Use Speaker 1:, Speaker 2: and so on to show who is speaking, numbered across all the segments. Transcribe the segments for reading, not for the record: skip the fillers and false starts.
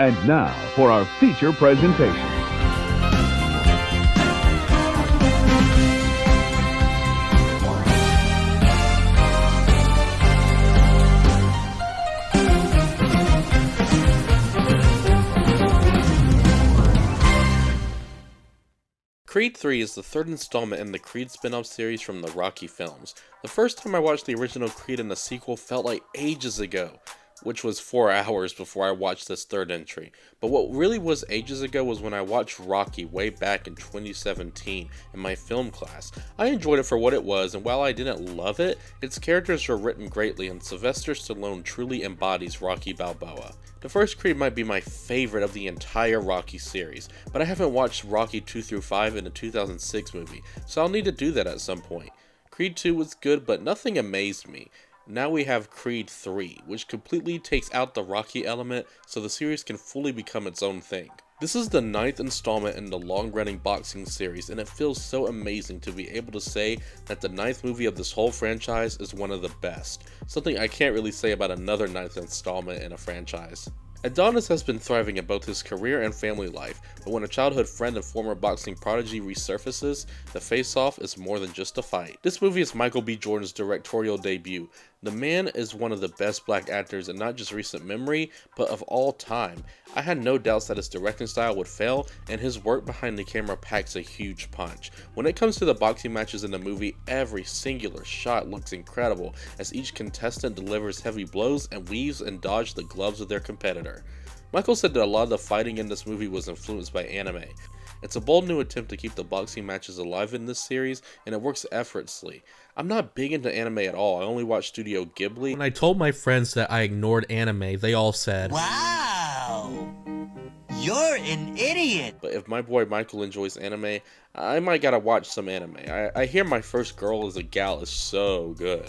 Speaker 1: And now for our feature presentation.
Speaker 2: Creed 3 is the third installment in the Creed spin-off series from the Rocky films. The first time I watched the original Creed and the sequel felt like ages ago, which was 4 hours before I watched this third entry. But what really was ages ago was when I watched Rocky way back in 2017 in my film class. I enjoyed it for what it was, and while I didn't love it, its characters were written greatly, and Sylvester Stallone truly embodies Rocky Balboa. The first Creed might be my favorite of the entire Rocky series, but I haven't watched Rocky 2 through 5 in the 2006 movie, so I'll need to do that at some point. Creed 2 was good, but nothing amazed me. Now we have Creed 3, which completely takes out the Rocky element so the series can fully become its own thing. This is the 9th installment in the long-running boxing series, and it feels so amazing to be able to say that the 9th movie of this whole franchise is one of the best, something I can't really say about another 9th installment in a franchise. Adonis has been thriving in both his career and family life, but when a childhood friend and former boxing prodigy resurfaces, the face-off is more than just a fight. This movie is Michael B. Jordan's directorial debut. The man is one of the best black actors in not just recent memory, but of all time. I had no doubts that his directing style would fail, and his work behind the camera packs a huge punch. When it comes to the boxing matches in the movie, every singular shot looks incredible, as each contestant delivers heavy blows and weaves and dodges the gloves of their competitor. Michael said that a lot of the fighting in this movie was influenced by anime. It's a bold new attempt to keep the boxing matches alive in this series, and it works effortlessly. I'm not big into anime at all. I only watch Studio Ghibli.
Speaker 3: When I told my friends that I ignored anime, they all said,
Speaker 4: "Wow, you're an idiot."
Speaker 2: But if my boy Michael enjoys anime, I might gotta watch some anime. I hear My First Girl as a Gal is so good.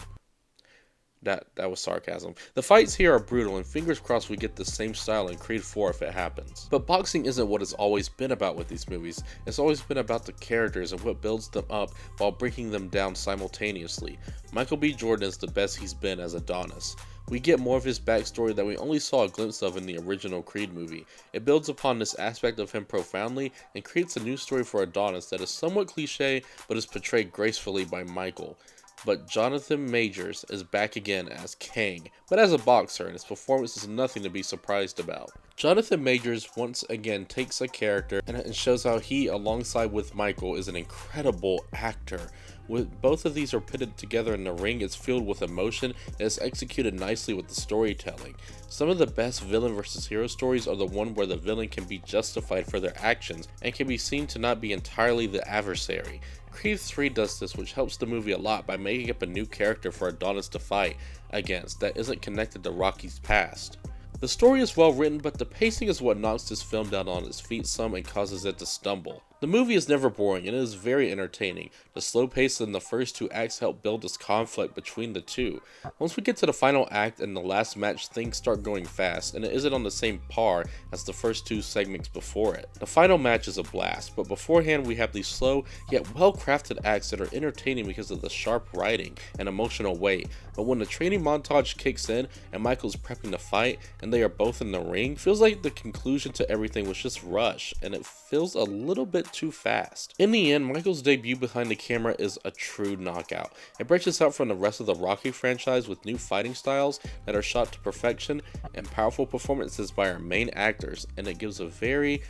Speaker 2: That was sarcasm. The fights here are brutal, and fingers crossed we get the same style in Creed 4 if it happens. But boxing isn't what it's always been about with these movies. It's always been about the characters and what builds them up while breaking them down simultaneously. Michael B. Jordan is the best he's been as Adonis. We get more of his backstory that we only saw a glimpse of in the original Creed movie. It builds upon this aspect of him profoundly and creates a new story for Adonis that is somewhat cliche but is portrayed gracefully by Michael. But Jonathan Majors is back again as Kang, but as a boxer, and his performance is nothing to be surprised about. Jonathan Majors once again takes a character and shows how he, alongside with Michael, is an incredible actor. With both of these are pitted together in the ring, it's filled with emotion and is executed nicely with the storytelling. Some of the best villain versus hero stories are the one where the villain can be justified for their actions and can be seen to not be entirely the adversary. Creed 3 does this, which helps the movie a lot by making up a new character for Adonis to fight against that isn't connected to Rocky's past. The story is well written, but the pacing is what knocks this film down on its feet some and causes it to stumble. The movie is never boring, and it is very entertaining. The slow pace in the first 2 acts help build this conflict between the two. Once we get to the final act and the last match, things start going fast, and it isn't on the same par as the first 2 segments before it. The final match is a blast, but beforehand we have these slow yet well-crafted acts that are entertaining because of the sharp writing and emotional weight. But when the training montage kicks in and Michael's prepping to fight and they are both in the ring, it feels like the conclusion to everything was just rushed, and it feels a little bit too fast. In the end, Michael's debut behind the camera is a true knockout. It branches out from the rest of the Rocky franchise with new fighting styles that are shot to perfection and powerful performances by our main actors, and it gives a very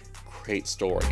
Speaker 2: great story.